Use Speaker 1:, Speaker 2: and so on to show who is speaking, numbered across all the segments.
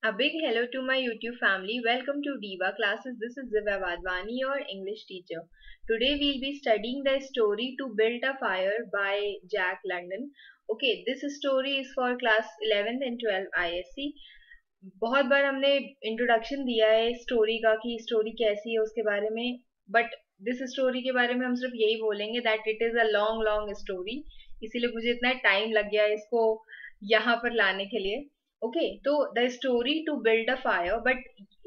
Speaker 1: A big hello to my YouTube family. Welcome to Diva Classes. This is Divya Vadvani, your English teacher. Today we'll be studying the story To Build a Fire by Jack London. Okay, this story is for class 11th and 12th ISC. बहुत बार हमने introduction दिया है story का कि story कैसी है उसके बारे में, बट दिस स्टोरी के बारे में हम सिर्फ यही बोलेंगे that it is a long long story, इसीलिए मुझे इतना टाइम लग गया इसको यहाँ पर लाने के लिए. ओके, तो the story to build a fire. But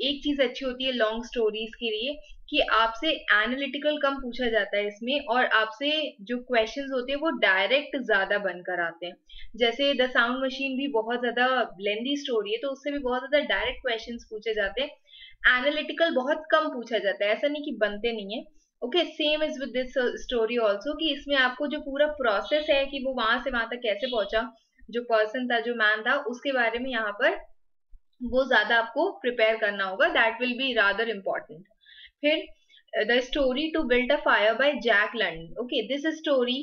Speaker 1: एक चीज अच्छी होती है लॉन्ग स्टोरीज के लिए कि आपसे एनालिटिकल कम पूछा जाता है इसमें, और आपसे जो क्वेश्चंस होते हैं वो डायरेक्ट ज्यादा बनकर आते हैं. जैसे द साउंड मशीन भी बहुत ज्यादा लेंदी स्टोरी है, तो उससे भी बहुत ज्यादा डायरेक्ट क्वेश्चंस पूछे जाते हैं. एनालिटिकल बहुत कम पूछा जाता है, ऐसा नहीं कि बनते नहीं है. Okay, same is with this story also कि इसमें आपको जो पूरा प्रोसेस है कि वो वहां से वहां तक कैसे पहुंचा, जो पर्सन था, जो मैन था, उसके बारे में यहाँ पर वो ज्यादा आपको प्रिपेयर करना होगा. That will be rather important. फिर the story to build a fire by Jack London. Okay, this story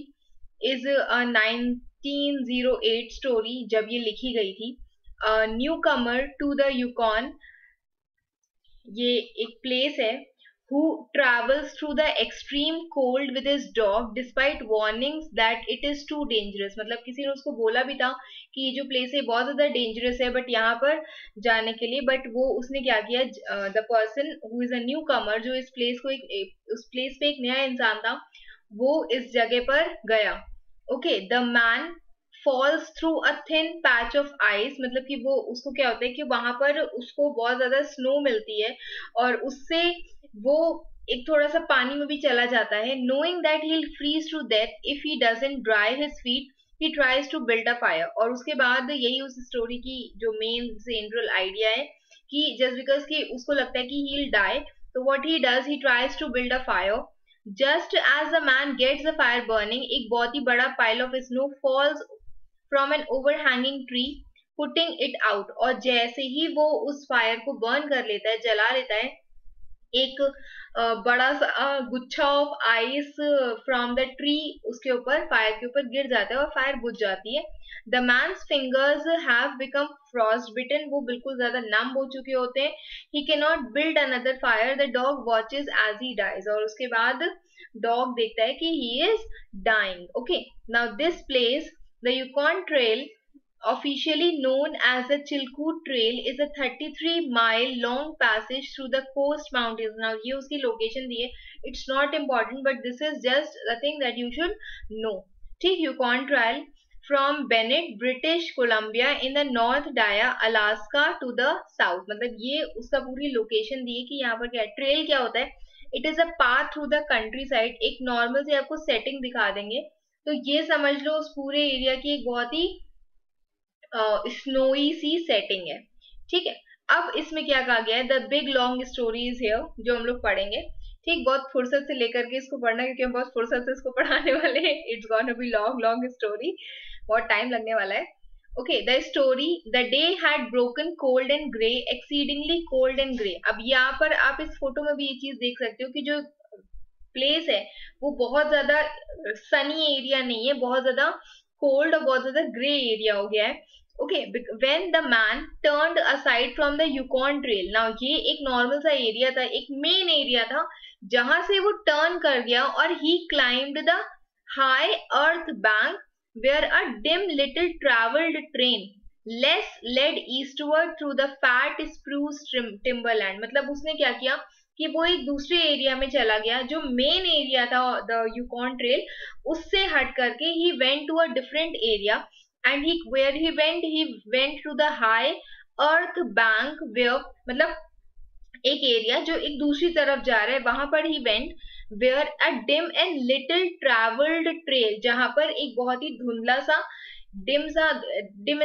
Speaker 1: is a 1908 story जब ये लिखी गई थी. Newcomer to the Yukon, ये एक प्लेस है, who travels through the extreme cold with his dog despite warnings that it is too dangerous. मतलब किसी ने उसको बोला भी था कि ये जो प्लेस है बहुत ज्यादा डेंजरस है बट यहाँ पर जाने के लिए, बट वो उसने क्या किया, the person who is a newcomer, जो इस प्लेस को उस प्लेस पे एक नया इंसान था, वो इस जगह पर गया. Okay, the man falls through a thin patch of ice. मतलब कि वो उसको क्या होता है कि वहां पर उसको बहुत ज्यादा स्नो मिलती है और उससे वो एक थोड़ा सा पानी में भी चला जाता है. Knowing that he will freeze to death if he doesn't dry his feet, he tries to build a fire. और उसके बाद यही उस स्टोरी की जो मेन सेंट्रल आइडिया है कि जस्ट बिकॉज कि उसको लगता है कि ही विल डाई, तो what he does, he tries to build a fire. Just as the man gets the fire burning, एक बहुत ही बड़ा pile of snow falls from an overhanging tree putting it out. और जैसे ही वो उस fire को बर्न कर लेता है, जला लेता है, एक बड़ा सा गुच्छा of ice from the tree उसके ऊपर, फायर के ऊपर गिर जाता है और फायर बुझ जाती है. The man's fingers have become frostbitten, वो बिल्कुल ज्यादा नम हो चुके होते हैं. He can not build another fire. The dog watches as he dies, और उसके बाद डॉग देखता है कि he is dying. Okay, now this place, the Yukon trail, officially known as the Chilkoot Trail, is a 33-mile long passage through the coast mountains. Now ये उसकी location दी है. It's not important, but this is just the thing that you should know. ठीक, Yukon Trail from Bennett, British Columbia in the North Dia, Alaska to the south. मतलब ये उसका पूरी location दी है कि यहाँ पर क्या है. ट्रेल क्या होता है? It is a path through the countryside. एक normal से आपको setting दिखा देंगे, तो ये समझ लो उस पूरे एरिया की एक बहुत ही स्नोई सी सेटिंग है. ठीक है, अब इसमें क्या कहा गया है, the big long stories here, जो हम लोग पढ़ेंगे. ठीक, बहुत फुर्सत से लेकर के इसको पढ़ना, क्योंकि हम बहुत फुर्सत से इसको पढ़ाने वाले हैं. It's gonna be long long story, बहुत टाइम लगने वाला है. Okay, the story, the day had broken cold and grey, exceedingly cold and grey. अब यहाँ पर आप इस फोटो में भी ये चीज देख सकते हो कि जो प्लेस है वो बहुत ज्यादा सनी एरिया नहीं है, बहुत ज्यादा कोल्ड और बहुत ज्यादा ग्रे एरिया हो गया है. Okay, when the man turned aside from the Yukon Trail. Now ये एक नॉर्मल सा एरिया था, एक मेन एरिया था, जहां से वो टर्न कर गया और he climbed the high earth bank where a dim little traveled train less led eastward through the fat spruce timberland. मतलब उसने क्या किया कि वो एक दूसरे एरिया में चला गया, जो मेन एरिया था द यूकॉन ट्रेल, उससे हट करके he went to a different area. And where he went to the high earth bank where, मतलब एक एरिया जो एक दूसरी तरफ जा रहा है, वहां पर ही went where a dim and little traveled trail, जहां पर एक बहुत ही धुंधला सा, dim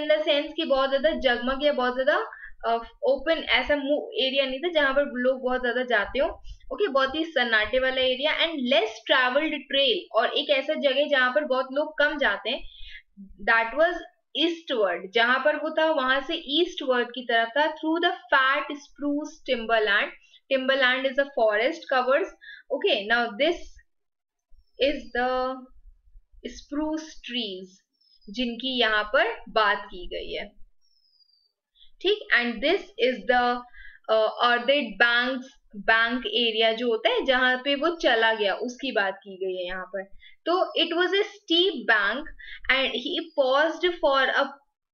Speaker 1: in the sense कि बहुत ज्यादा जगमग या बहुत ज्यादा ओपन ऐसा एरिया नहीं था जहां पर लोग बहुत ज्यादा जाते हो. ओके, बहुत ही सन्नाटे वाला area. And less travelled trail, और एक ऐसा जगह जहां पर बहुत लोग कम जाते हैं, दैट वाज ईस्टवर्ड, जहां पर वो था वहां से ईस्टवर्ड की तरफ था, through the fat spruce timberland. Timberland is a forest covers. Okay, now this is the spruce trees जिनकी यहाँ पर बात की गई है. ठीक। And this is the earthed bank area जो होता है जहां पे वो चला गया, उसकी बात की गई है यहाँ पर। तो it was a steep bank and he paused for a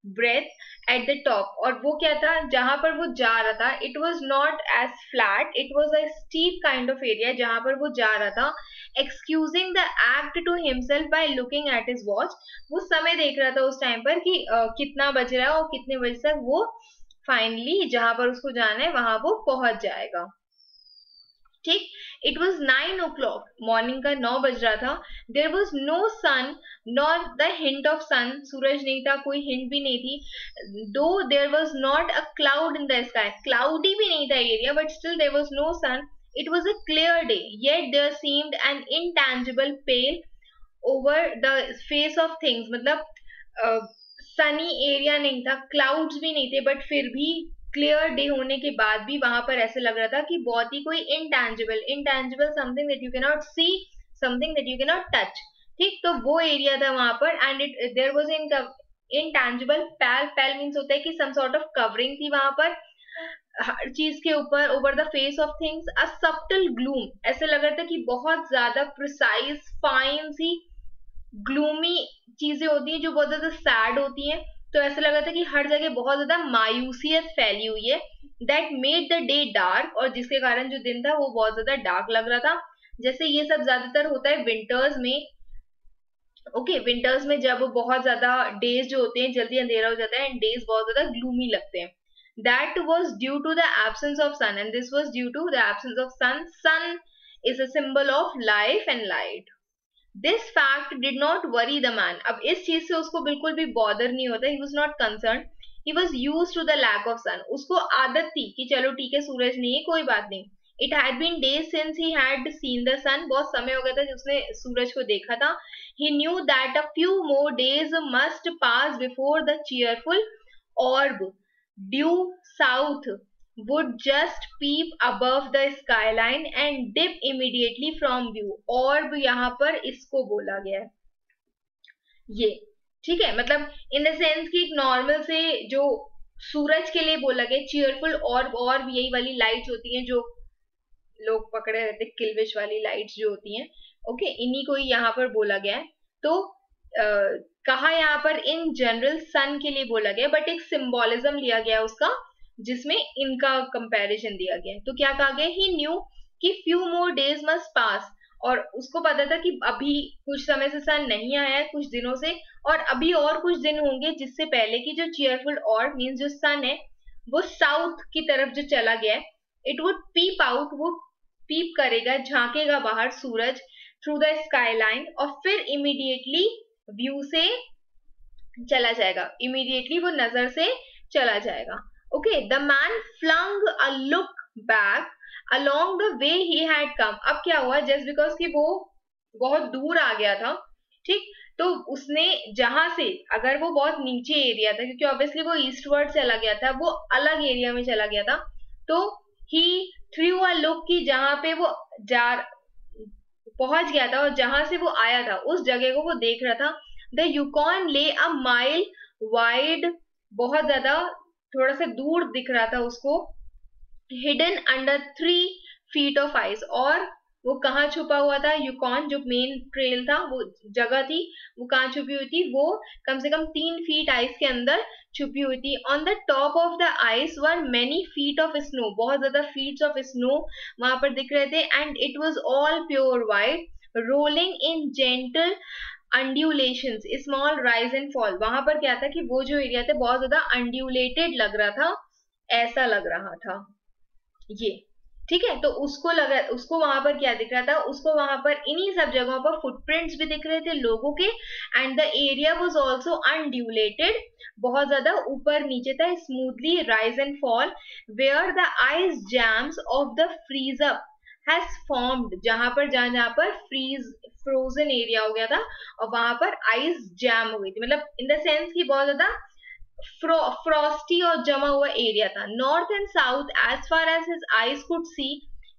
Speaker 1: breath at the top. और वो क्या था, जहां पर वो जा रहा था, it was not as flat, it was a steep kind of area जहां पर वो जा रहा था। Excusing the act to himself by looking at his watch. वो समय देख रहा था उस टाइम पर कि कितना बज रहा है और कितने बजे तक वो फाइनली जहां पर उसको जाना है वहां वो पहुंच जाएगा। ठीक। इट वॉज 9 o'clock, मॉर्निंग का 9 बज रहा था। There was no sun not the hint of sun, सूरज नहीं था, कोई हिंट भी नहीं थी। Though there was not a cloud in the sky, cloudy भी नहीं था area, but still there was no sun. It was a clear day, yet there seemed an intangible pall over the face of things. मतलब sunny area नहीं था, clouds भी नहीं थे, but फिर भी क्लियर डे होने के बाद भी वहां पर ऐसे लग रहा था कि बहुत ही कोई intangible something that you can not see, something that you can not touch. ठीक। तो वो एरिया था वहां पर। And it there was intangible, pale means होता है कि सम सॉर्ट ऑफ कवरिंग थी वहां पर हर चीज के ऊपर, over the face of things a subtle gloom. ऐसे लग रहा था कि बहुत ज्यादा प्रिसाइज फाइन सी ग्लूमी चीजें होती हैं जो बहुत ज्यादा सैड होती हैं। तो ऐसा लगा था कि हर जगह बहुत ज्यादा मायूसियत फैली हुई है। That made the day dark, और जिसके कारण जो दिन था वो बहुत ज्यादा डार्क लग रहा था। जैसे ये सब ज्यादातर होता है विंटर्स में। ओके, विंटर्स में जब बहुत ज्यादा डेज जो होते हैं जल्दी अंधेरा हो जाता है एंड डेज बहुत ज्यादा ग्लूमी लगते हैं। That was due to the absence of sun, and this was due to the absence of sun. Sun is a symbol of life and light. This fact did not worry the man. अब इस चीज से उसको बिल्कुल भी bother नहीं होता. He was not concerned. He was used to the lack of sun. उसको आदत थी कि चलो ठीक है सूरज नहीं है, कोई बात नहीं. It had been days since he had seen the sun. बहुत समय हो गया था जब उसने सूरज को देखा था. He knew that a few more days must pass before the cheerful orb due south would just peep above the skyline and dip immediately from view. orb यहाँ पर इसको बोला गया है, ये ठीक है, मतलब इन द सेंस कि एक नॉर्मल से जो सूरज के लिए बोला गया चीयरफुल ऑर्ब, और यही वाली लाइट्स होती हैं जो लोग पकड़े रहते, किल्विश वाली लाइट्स जो होती हैं। ओके, इन्हीं को ही यहाँ पर बोला गया है। तो कहा यहाँ पर इन जनरल सन के लिए बोला गया, बट एक सिंबोलिज्म लिया गया उसका जिसमें इनका कंपैरिजन दिया गया। तो क्या कहा गया, ही न्यू कि few more days must pass, और उसको पता था कि अभी कुछ समय से सन नहीं आया है, कुछ दिनों से, और अभी और कुछ दिन होंगे जिससे पहले की जो चीयरफुल ऑर्ब मीन्स जो सन है वो साउथ की तरफ जो चला गया है। इट वुड पीप आउट, वो पीप करेगा, झांकेगा बाहर सूरज थ्रू द स्काई लाइन, और फिर इमीडिएटली व्यू से चला जाएगा, इमीडिएटली वो नजर से चला जाएगा। Okay, the man flung a look back along the way he had come. अब क्या हुआ, जस्ट बिकॉज कि वो बहुत दूर आ गया था, ठीक, तो उसने जहां से, अगर वो बहुत नीचे एरिया था क्योंकि ऑब्वियसली वो ईस्टवर्ड चला गया था, वो अलग एरिया में चला गया था, तो ही थ्रू अ लुक की जहां पे वो पहुंच गया था और जहां से वो आया था उस जगह को वो देख रहा था। द यूकॉन ले अ माइल वाइड, बहुत ज्यादा थोड़ा सा दूर दिख रहा था उसको, hidden under 3 feet of ice. और वो कहाँ छुपा हुआ था, यूकॉन जो मेन ट्रेल था, वो जगह थी, वो कहाँ छुपी हुई थी, वो कम से कम 3 feet आइस के अंदर छुपी हुई थी। On the top of the ice were many feet of snow, बहुत ज्यादा फीट्स ऑफ स्नो वहां पर दिख रहे थे। And it was all pure white, rolling in gentle undulations, small rise and fall. वहां पर क्या था कि वो जो एरिया था बहुत ज्यादा अंड्यूलेटेड लग रहा था, ऐसा लग रहा था ये, ठीक है। तो उसको लगा, उसको वहां पर क्या दिख रहा था, उसको वहां पर इन्हीं सब जगहों पर फुटप्रिंट्स भी दिख रहे थे लोगों के। And the area was also undulated, बहुत ज्यादा ऊपर नीचे था, smoothly rise and fall, where the ice jams of the freeze up has formed, जहां पर फ्रोजन एरिया हो गया था और वहां पर आइस जैम हो गई थी, मतलब इन द सेंस कि बहुत ज्यादा फ्रॉस्टी और जमा हुआ एरिया था। North and south as far as his eyes could see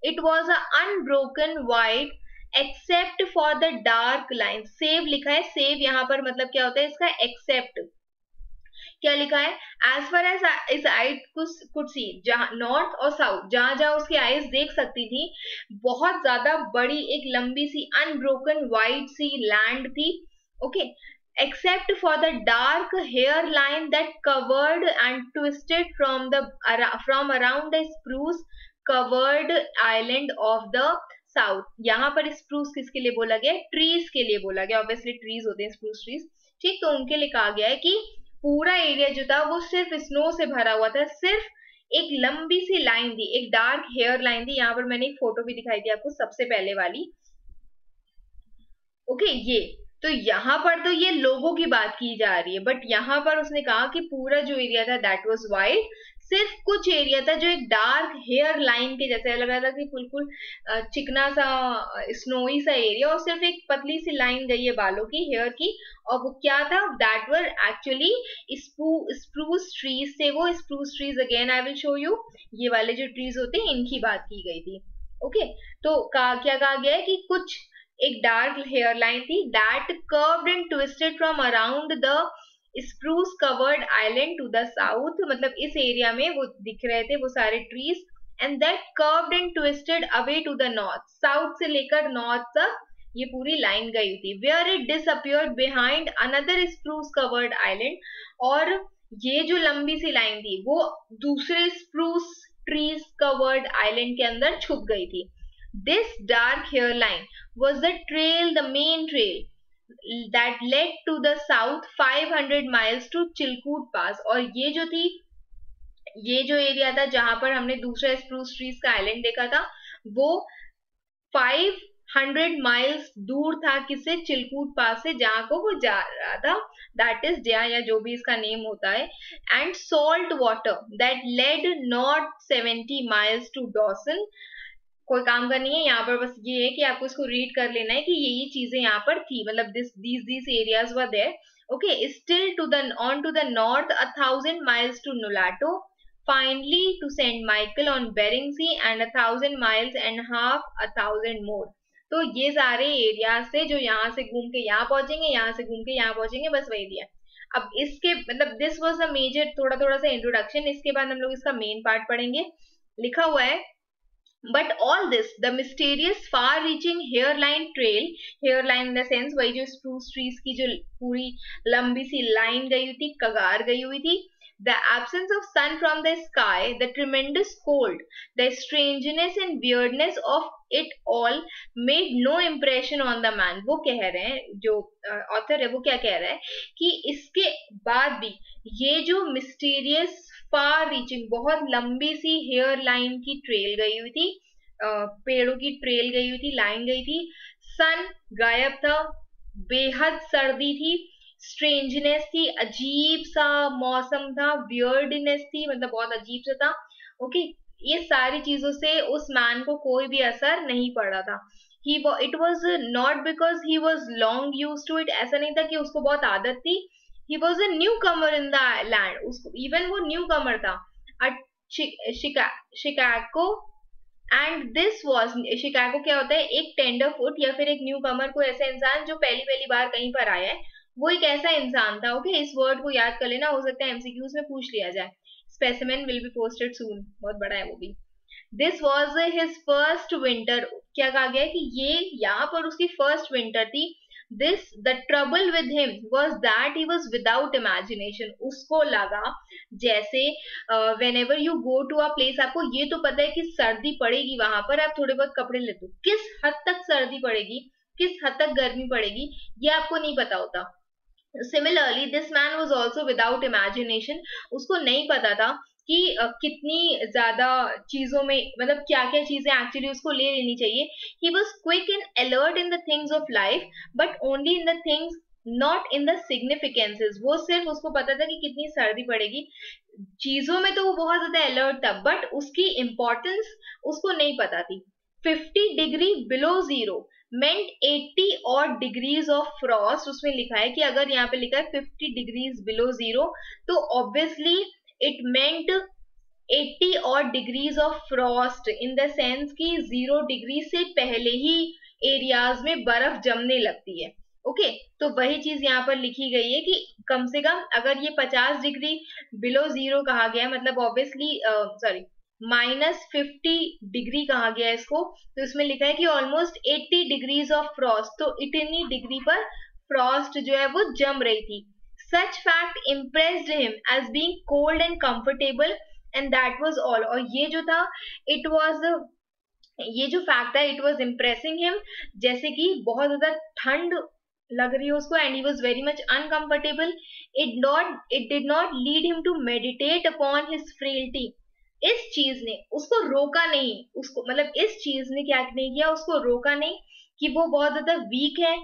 Speaker 1: it was a unbroken white except for the dark line. Save लिखा है, सेव यहाँ पर मतलब क्या होता है इसका, एक्सेप्ट, क्या लिखा है? एज फार एज इस आई कुड सी, जहां नॉर्थ और साउथ जहां जहां उसकी आईज देख सकती थी, बहुत ज्यादा बड़ी एक लंबी सी अनब्रोकन वाइड सी लैंड थी. Okay, except for the dark hairline that covered and twisted from around the spruce covered island of the south. यहाँ पर स्प्रूस किसके लिए बोला गया? ट्रीज के लिए बोला गया. ऑब्वियसली ट्रीज होते हैं स्प्रूस ट्रीज, ठीक. तो उनके लिए कहा गया है कि पूरा एरिया जो था वो सिर्फ स्नो से भरा हुआ था. सिर्फ एक लंबी सी लाइन थी, एक डार्क हेयर लाइन थी. यहाँ पर मैंने एक फोटो भी दिखाई थी आपको, सबसे पहले वाली. ओके, ये तो यहाँ पर तो ये लोगों की बात की जा रही है, बट यहाँ पर उसने कहा कि पूरा जो एरिया था दैट वाज वाइट. सिर्फ कुछ एरिया था जो एक डार्क हेयर लाइन के जैसे लग रहा था कि बिल्कुल चिकना सा स्नोई सा एरिया, और सिर्फ एक पतली सी लाइन गई है बालों की, हेयर की. और वो क्या था? That were actually spruce trees से. वो spruce trees again I will show you, ये वाले जो ट्रीज होते हैं इनकी बात की गई थी. ओके, तो क्या कहा गया है कि कुछ एक डार्क हेयर लाइन थी that curved and twisted from around the spruce covered island to the south. मतलब इस एरिया में वो दिख रहे थे वो सारे trees, and that curved and twisted away to the north. South से लेकर नॉर्थ तक ये पूरी लाइन गई थी. Where it disappeared behind another spruce covered island. और ये जो लंबी सी लाइन थी वो दूसरे स्प्रूस ट्रीज कवर्ड आइलैंड के अंदर छुप गई थी. This dark hairline was the trail, the main trail that led to the south 500 miles to Chilkoot Pass. और ये जो थी, ये जो एरिया था जहां पर हमने दूसरा स्प्रूस ट्रीज का आइलैंड देखा था, वो 500 माइल्स दूर था किससे? चिलकूट पास से, जहां को वो जा रहा था. दैट इज डेया, या जो भी इसका नेम होता है. And salt water that led north 70 miles to Dawson. कोई काम करनी है यहाँ पर, बस ये है कि आपको इसको रीड कर लेना है कि ये चीजें यहाँ पर थी. मतलब these areas were there. Okay, still on to the north 1,000 miles to Nulato, finally to St. Michael on Bering Sea, and 1,000 miles and half 1,000 more. तो ये सारे एरियाज थे जो यहाँ से घूम के यहाँ पहुंचेंगे, यहाँ से घूम के यहाँ पहुंचेंगे, बस वही दिया. अब इसके मतलब दिस वाज अ मेजर थोड़ा सा इंट्रोडक्शन. इसके बाद हम लोग इसका मेन पार्ट पढ़ेंगे. लिखा हुआ है, but all this, the mysterious far-reaching hairline trail, hairline in the sense वही जो spruce trees की जो पूरी लंबी सी लाइन गई हुई थी, कगार गई हुई थी, the absence of sun from the sky, the tremendous cold, the strangeness and weirdness of it all made no impression on the man. वो कह रहे हैं, जो ऑथर है वो क्या कह रहा है कि इसके बाद भी ये जो मिस्टीरियस फार रीचिंग बहुत लंबी सी हेयर लाइन की ट्रेल गई हुई थी, पेड़ों की ट्रेल गई हुई थी, लाइन गई थी. सन गायब था, बेहद सर्दी थी, स्ट्रेंजनेस थी, अजीब सा मौसम था, वियर्डनेस थी, मतलब बहुत अजीब सा था. ओके, ये सारी चीजों से उस मैन को कोई भी असर नहीं पड़ा था. It was not because he was long use to it. ऐसा नहीं था कि उसको बहुत आदत थी. He was a newcomer in the land. उसको even वो newcomer था at Chicago. And this was Chicago क्या होता है? एक tenderfoot या फिर एक newcomer, कोई ऐसा इंसान जो पहली बार कहीं पर आया है, वो एक ऐसा इंसान था. ओके, इस वर्ड को याद कर लेना, हो सकता है MCQs में पूछ लिया जाए. Specimen will be posted soon. बहुत बड़ा है वो भी. This was his first winter. क्या कहा गया है कि ये यहाँ पर उसकी first winter थी. The trouble with him was that he was without imagination. उसको लगा जैसे whenever you go to a place, आपको ये तो पता है कि सर्दी पड़ेगी वहां पर, आप थोड़े बहुत कपड़े लेते हो. किस हद तक सर्दी पड़ेगी, किस हद तक गर्मी पड़ेगी, ये आपको नहीं पता होता. Similarly, this man was also without imagination. उसको नहीं पता था कि कितनी ज्यादा चीजों में, मतलब क्या क्या चीजें एक्चुअली उसको ले लेनी चाहिए. He was quick and alert in the things of life, but only in the things, not in the significances. वो सिर्फ उसको पता था कि कितनी सर्दी पड़ेगी, चीजों में तो वो बहुत ज्यादा अलर्ट था, बट उसकी इंपॉर्टेंस उसको नहीं पता थी. 50 degree below zero meant 80 odd degrees of frost. उसमें लिखा है कि अगर यहाँ पे लिखा है 50 degrees below zero, तो obviously it meant 80 odd degrees of frost in the sense कि 0 डिग्री से पहले ही एरियाज में बर्फ जमने लगती है. ओके, तो वही चीज यहाँ पर लिखी गई है कि कम से कम अगर ये 50 डिग्री बिलो जीरो कहा गया है, मतलब ऑब्वियसली सॉरी -50 डिग्री कहा गया है इसको, तो इसमें लिखा है कि ऑलमोस्ट 80 डिग्रीज ऑफ फ्रॉस्ट, तो इतनी डिग्री पर फ्रॉस्ट जो है वो जम रही थी. Such fact impressed him as being cold and comfortable and that was all. और ये जो था, इट वाज, ये जो फैक्ट है, इट वाज इम्प्रेसिंग हिम, जैसे कि बहुत ज्यादा ठंड लग रही है उसको, and he was very much uncomfortable. It did not lead him to meditate upon his frailty. इस चीज ने उसको रोका नहीं, उसको मतलब इस चीज ने क्या नहीं किया, उसको रोका नहीं कि वो बहुत ज्यादा वीक है.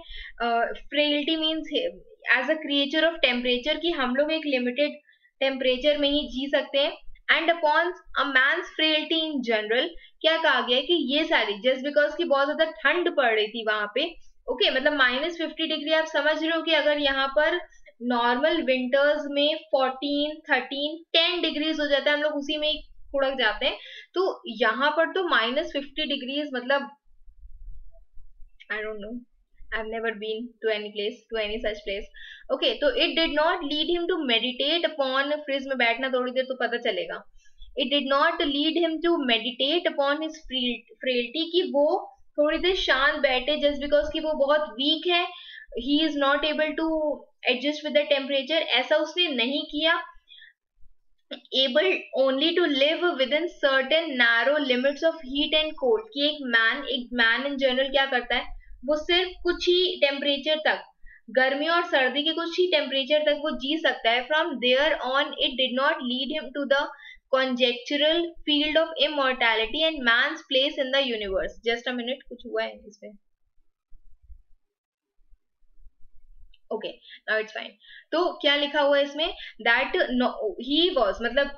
Speaker 1: Frailty means as a creature of temperature, कि हम लोग एक लिमिटेड टेम्परेचर में ही जी सकते हैं. And upon a man's frailty in general, क्या कहा गया है कि ये सारी जस्ट बिकॉज की बहुत ज्यादा ठंड पड़ रही थी वहां पे. ओके, मतलब -50 डिग्री, आप समझ रहे हो कि अगर यहाँ पर नॉर्मल विंटर्स में 14, 13, 10 डिग्रीज हो जाता है, हम लोग उसी में ही कुड़क जाते हैं, तो यहाँ पर तो -50 डिग्रीज, मतलब I don't know, I've never been to any place, to any such place. Okay, तो it did not lead him to meditate upon, fridge में बैठना थोड़ी देर तो पता चलेगा. It did not lead him to meditate upon his frailty, कि वो थोड़ी देर शांत बैठे just because कि वो बहुत weak है, he is not able to adjust with the temperature, ऐसा उसने नहीं किया. Able only to live within certain narrow limits of heat and cold, कि एक मैन इन जनरल क्या करता है, वो सिर्फ कुछ ही टेम्परेचर तक, गर्मी और सर्दी के कुछ ही टेम्परेचर तक वो जी सकता है. From there on it did not lead him to the conjectural field of immortality and man's place in the universe. Just a minute, कुछ हुआ है इसमें. Okay, now it's fine. तो क्या लिखा हुआ है इसमें, दैट ही वाज, मतलब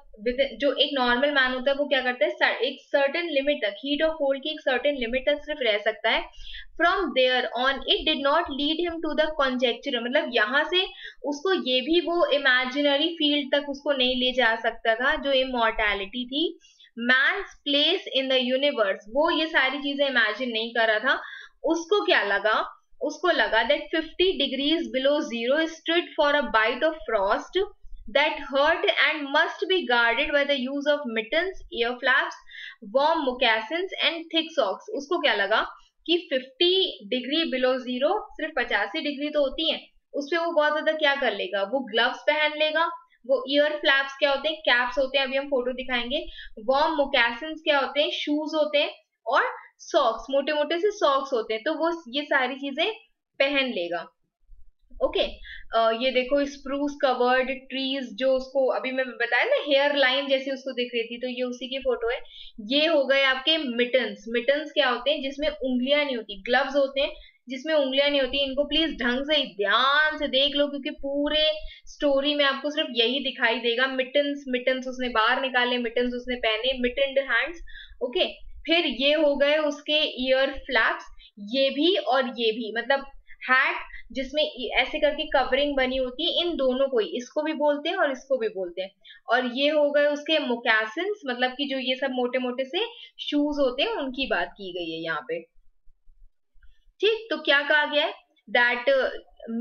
Speaker 1: जो एक नॉर्मल मैन होता है वो क्या करता है, एक सर्टेन लिमिट तक, हीट और कोल्ड की एक सर्टेन लिमिट तक सिर्फ रह सकता है. From there on it did not lead him to the conjecture, मतलब यहाँ से उसको ये भी वो इमेजिनरी फील्ड तक उसको नहीं ले जा सकता था जो इमॉर्टैलिटी थी. Man's place in the universe, वो ये सारी चीजें इमेजिन नहीं कर रहा था. उसको क्या लगा, उसको लगा that 50 degrees below zero stood for a bite of frost that hurt and must be guarded by the use of mittens, ear flaps, warm moccasins and thick socks. उसको क्या लगा कि 50 डिग्री बिलो जीरो, सिर्फ 85 degree तो होती है, उसपे वो बहुत ज्यादा क्या कर लेगा, वो ग्लव्स पहन लेगा. वो ईयर फ्लैप्स क्या होते हैं, कैप्स होते हैं, अभी हम फोटो दिखाएंगे. वार्म मोकैसिन्स क्या होते हैं, शूज होते हैं. और सॉक्स, मोटे मोटे से सॉक्स होते हैं, तो वो ये सारी चीजें पहन लेगा. ओके, ये देखो स्प्रूस कवर्ड ट्रीज, जो उसको अभी मैं बताया ना हेयर लाइन जैसी उसको दिख रही थी, तो ये उसी की फोटो है. ये हो गए आपके मिटन्स. मिटन्स क्या होते हैं, जिसमें उंगलियां नहीं होती, ग्लव्स होते हैं जिसमें उंगलियां नहीं होती. इनको प्लीज ढंग से ध्यान से देख लो, क्योंकि पूरे स्टोरी में आपको सिर्फ यही दिखाई देगा. मिटन्स, मिटन्स उसने बाहर निकाले, मिटन्स उसने पहने, मिटेंड हैंड्स. ओके, फिर ये हो गए उसके ईयर फ्लैप्स, ये भी और ये भी, मतलब हैट जिसमें ऐसे करके कवरिंग बनी होती है, इन दोनों को ही, इसको भी बोलते हैं और इसको भी बोलते हैं. और ये हो गए उसके मोकैसिन्स, मतलब कि जो ये सब मोटे मोटे से शूज होते हैं उनकी बात की गई है यहाँ पे. ठीक, तो क्या कहा गया है, दैट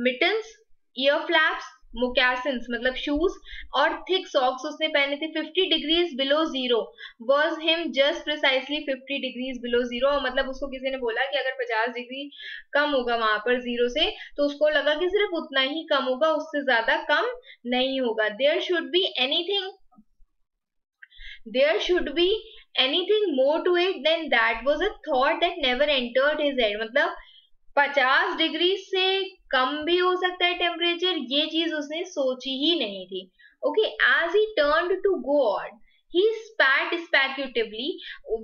Speaker 1: मिटन्स, ईयर फ्लैप्स, मोकैसिन्स मतलब शूज और थिक सॉक्स उसने पहने थे. 50 degrees below zero was him just precisely 50 degrees below zero, मतलब उसको किसी ने बोला कि अगर 50 डिग्री कम होगा वहां पर जीरो से, तो उसको लगा कि सिर्फ उतना ही कम होगा, उससे ज्यादा कम नहीं होगा. There should be anything more to it than that was a thought that never entered his head. मतलब 50 डिग्री से कम भी हो सकता है टेम्परेचर, ये चीज उसने सोची ही नहीं थी. Okay, as he turned to go on he spat speculatively,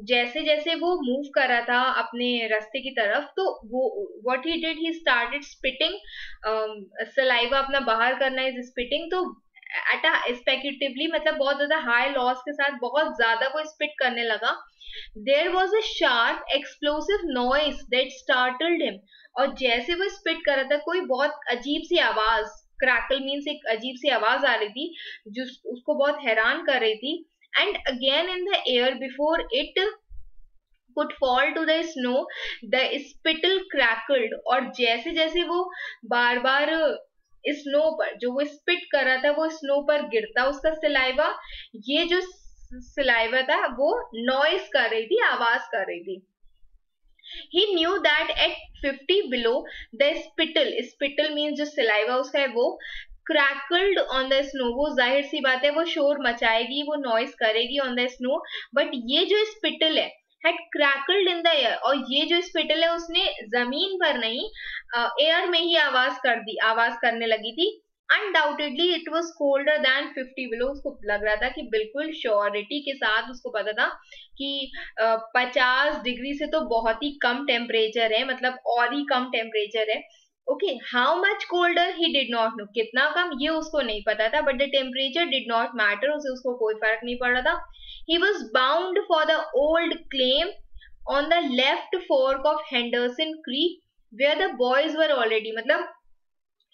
Speaker 1: जैसे जैसे वो मूव कर रहा था अपने रास्ते की तरफ, तो वो what he did, he started spitting, saliva अपना बाहर करना इज स्पिटिंग. तो एट स्पेक्यूटिवली मतलब बहुत ज्यादा हाई लॉस के साथ बहुत ज्यादा वो स्पिट करने लगा. There was a sharp explosive noise that startled him, और जैसे वो स्पिट कर रहा था कोई बहुत अजीब सी आवाज, क्रैकल मीन्स एक अजीब सी आवाज आ रही थी जो उसको बहुत हैरान कर रही थी. And again in the air before it could fall to the snow, the spittle crackled, और जैसे जैसे वो बार बार स्नो पर जो वो स्पिट कर रहा था वो स्नो पर गिरता उसका सिलाइवा, ये जो सिलाइवा था वो नॉइस कर रही थी, आवाज कर रही थी. He knew that at 50 below the spittle means जो सिलाइवा उसका है वो crackled on the snow, वो जाहिर सी बात है वो शोर मचाएगी, वो नॉइस करेगी on the snow. बट ये जो स्पिटल है had crackled in the air, और ये जो स्पिटल है उसने जमीन पर नहीं एयर में ही आवाज करने लगी थी. Undoubtedly it was colder than 50 below. उसको लग रहा था कि बिल्कुल श्योरिटी के साथ उसको पता था कि 50 डिग्री से तो बहुत ही कम टेम्परेचर है, मतलब और ही कम टेम्परेचर है. Okay, how much colder he did not know, कितना कम ये उसको नहीं पता था, but the temperature did not matter, उसे उसको कोई फर्क नहीं पड़ रहा था. He was bound for the old claim on the left fork of Henderson creek where the boys were already, मतलब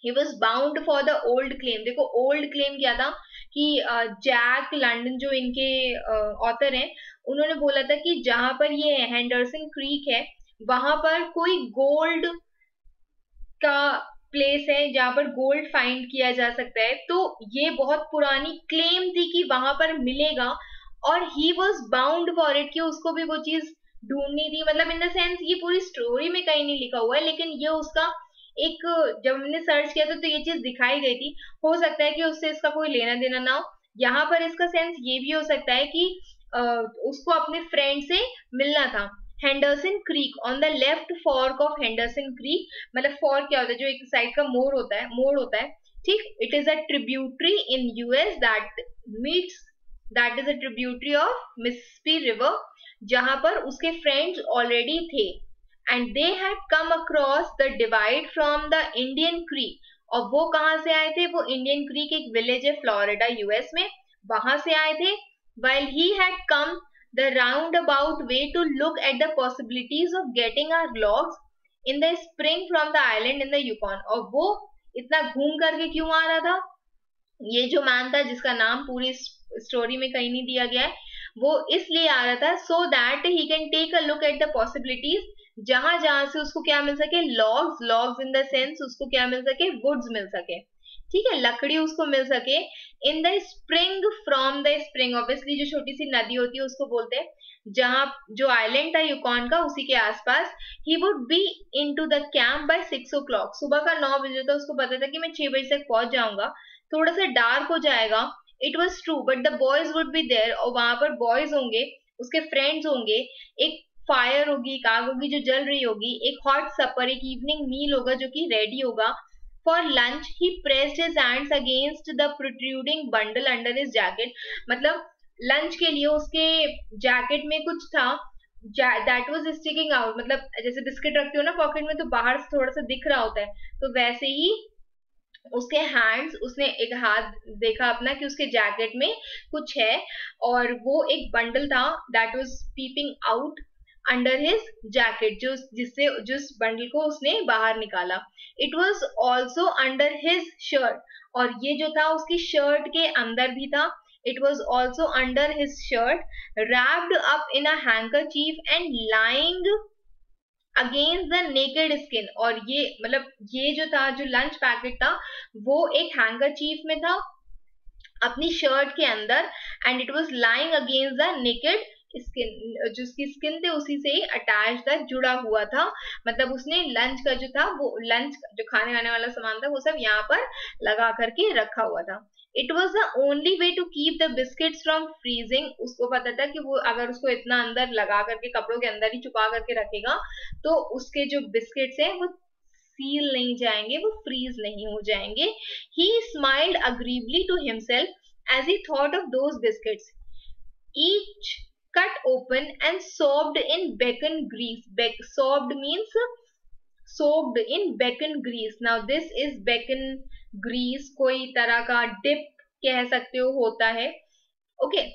Speaker 1: he was bound for the old claim. देखो old claim क्या था कि जैक लंडन जो इनके ऑथर हैं उन्होंने बोला था कि जहां पर ये हेंडरसन क्रीक है वहां पर कोई गोल्ड का प्लेस है जहां पर गोल्ड फाइंड किया जा सकता है. तो ये बहुत पुरानी क्लेम थी कि वहां पर मिलेगा, और ही वॉज बाउंड फॉर इट कि उसको भी वो चीज ढूंढनी थी. मतलब इन द सेंस ये पूरी स्टोरी में कहीं नहीं लिखा हुआ है, लेकिन ये उसका एक, जब हमने सर्च किया था तो ये चीज दिखाई गई थी. हो सकता है कि उससे इसका कोई लेना देना ना हो. यहाँ पर इसका सेंस ये भी हो सकता है कि उसको अपने फ्रेंड से मिलना था. Henderson creek on the left fork of Henderson creek, मतलब फॉर्क क्या होता है, जो एक साइड का मोड़ होता है, ठीक. It is a tributary in US that is a tributary of Mississippi river, जहां पर उसके फ्रेंड्स ऑलरेडी थे. And they had come across the divide from the Indian Creek. और वो कहाँ से आए थे, वो इंडियन क्रीक एक विलेज है फ्लोरिडा यूएस में, वहां से आए थे. While he had come the roundabout way to look at the possibilities of getting our logs in the spring from the island in the Yukon. और वो इतना घूम करके क्यों आ रहा था, ये जो मैन था जिसका नाम पूरी स्टोरी में कहीं नहीं दिया गया है, वो इसलिए आ रहा था so that he can take a look at the possibilities, जहां जहां से उसको क्या मिल सके, लॉग्स इन द सेंस उसको क्या मिल सके, वुड्स मिल सके, ठीक है, लकड़ी उसको मिल सके. In the spring from the spring, obviously जो छोटी सी नदी होती है उसको बोलते हैं, जहां जो आइलैंड था यूकॉन का उसी के आसपास. He would be in to the camp by 6 o'clock, सुबह का 9 बजे था, उसको पता था कि मैं 6 बजे तक पहुंच जाऊंगा, थोड़ा सा डार्क हो जाएगा. It was true, but the boys would be there, और वहां पर बॉयज होंगे, उसके फ्रेंड्स होंगे, एक फायर होगी, एक आग होगी जो जल रही होगी, एक हॉट सपर, एक इवनिंग मील होगा जो कि रेडी होगा. For lunch he pressed his hands against the protruding bundle under his jacket, मतलब लंच के लिए उसके जैकेट में कुछ था दैट वाज स्टिकिंग आउट, मतलब जैसे बिस्किट रखते हो ना पॉकेट में तो बाहर से थोड़ा सा दिख रहा होता है, तो वैसे ही उसके हैंड्स, उसने एक हाथ देखा अपना कि उसके जैकेट में कुछ है, और वो एक बंडल था that was peeping out under his jacket, जिस बंडल को उसने बाहर निकाला. It was also under his shirt, और ये जो था उसकी शर्ट के अंदर भी था. It was also under his shirt, wrapped up in a handkerchief and lying against the naked skin. और ये मतलब ये जो था, जो लंच पैकेट था वो एक हैंकरचीफ में था अपनी शर्ट के अंदर, and it was lying against the naked skin, जो उसकी स्किन थे उसी से ही अटैच था, जुड़ा हुआ था. मतलब उसने लंच का जो था, वो लंच जो खाने आने वाला सामान था वो सब यहाँ पर लगा करके रखा हुआ था. It was the only way to keep the biscuits from freezing. उसको पता था कि वो अगर उसको इतना अंदर लगा करके कपड़ों के अंदर ही छुपा करके रखेगा तो उसके जो बिस्किट्स हैं वो सील नहीं जाएंगे, वो फ्रीज नहीं हो जाएंगे. He smiled agreeably to himself as he thought of those biscuits, each cut open and soaked in bacon grease. Soaked means soaked in bacon grease. Now this is bacon grease, कोई तरह का dip कह सकते हो होता है. Okay,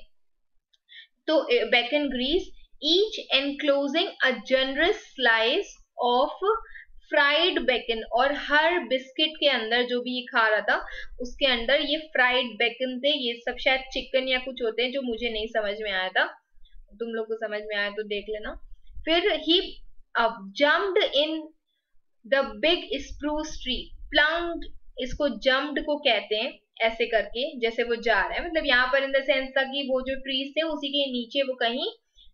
Speaker 1: तो bacon grease, each enclosing a generous slice of fried bacon, और हर बिस्किट के अंदर जो भी खा रहा था उसके अंदर ये फ्राइड बेकन थे. ये सब शायद चिकन या कुछ होते हैं जो मुझे नहीं समझ में आया था, तुम लोग को समझ में आया तो देख लेना. फिर he jumped in the big spruce tree, plunge, इसको जम्प्ड को कहते हैं, ऐसे करके जैसे वो जा रहा है, मतलब यहाँ पर इन द सेंस था कि वो जो ट्रीज थे उसी के नीचे वो कहीं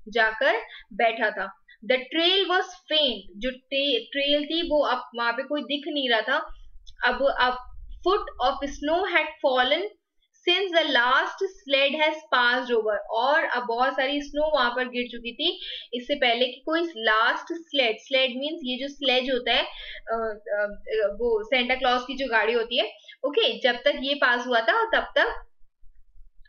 Speaker 1: जाकर बैठा था. द ट्रेल वॉज फेंट, जो ट्रेल थी वो अब वहां पे कोई दिख नहीं रहा था. अब foot of snow had fallen since the last sled has passed over, और अब बहुत सारी स्नो वहां पर गिर चुकी थी इससे पहले कि कोई लास्ट स्लेड, स्लेड मीन्स ये जो स्लेज होता है वो सेंटा क्लॉज की जो गाड़ी होती है, ओके, जब तक ये पास हुआ था तब तक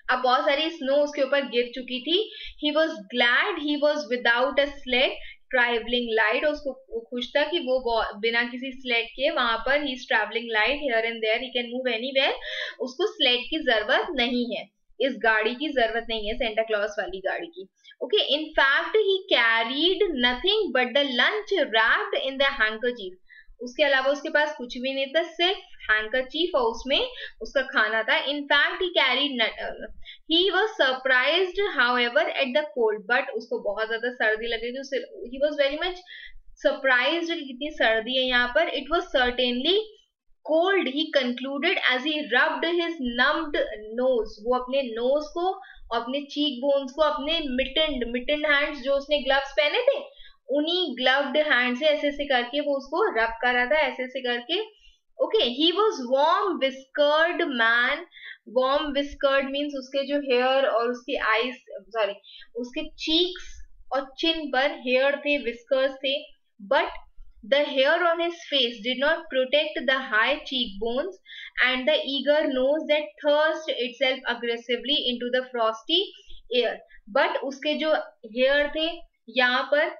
Speaker 1: अब बहुत सारी स्नो उसके ऊपर गिर चुकी थी. He was glad he was without a sled travelling light, उसको खुश था कि वो बिना किसी स्लेड के वहां पर he is travelling light here and there, he can move anywhere, उसको स्लेड की जरूरत नहीं है, इस गाड़ी की जरूरत नहीं है सेंटा क्लॉज वाली गाड़ी की. Okay, in fact he carried nothing but the lunch wrapped in the handkerchief, उसके अलावा उसके पास कुछ भी नहीं था, सिर्फ हैंकरचीफ और उसमें उसका खाना था. In fact he carried, he was surprised however at the cold, but उसको बहुत ज्यादा सर्दी लग रही थी, he was very much surprised कि कितनी सर्दी है यहाँ पर. It was certainly cold, he concluded as he rubbed his numbed nose, वो अपने nose को, अपने cheek bones को, अपने mittened hands, जो उसने gloves पहने थे उन्हीं gloved hands से ऐसे ऐसे करके वो उसको रब कर रहा था, ऐसे ऐसे करके. Okay, he was warm whiskered man, warm whiskered means उसके जो हेयर और उसकी आईज, सॉरी, उसके चीक्स और चिन पर हेयर थे, विस्कर्स थे, but the hair on his face did not protect the high cheekbones and the eager nose that thrust itself aggressively into the frosty air. but उसके जो hair थे यहाँ पर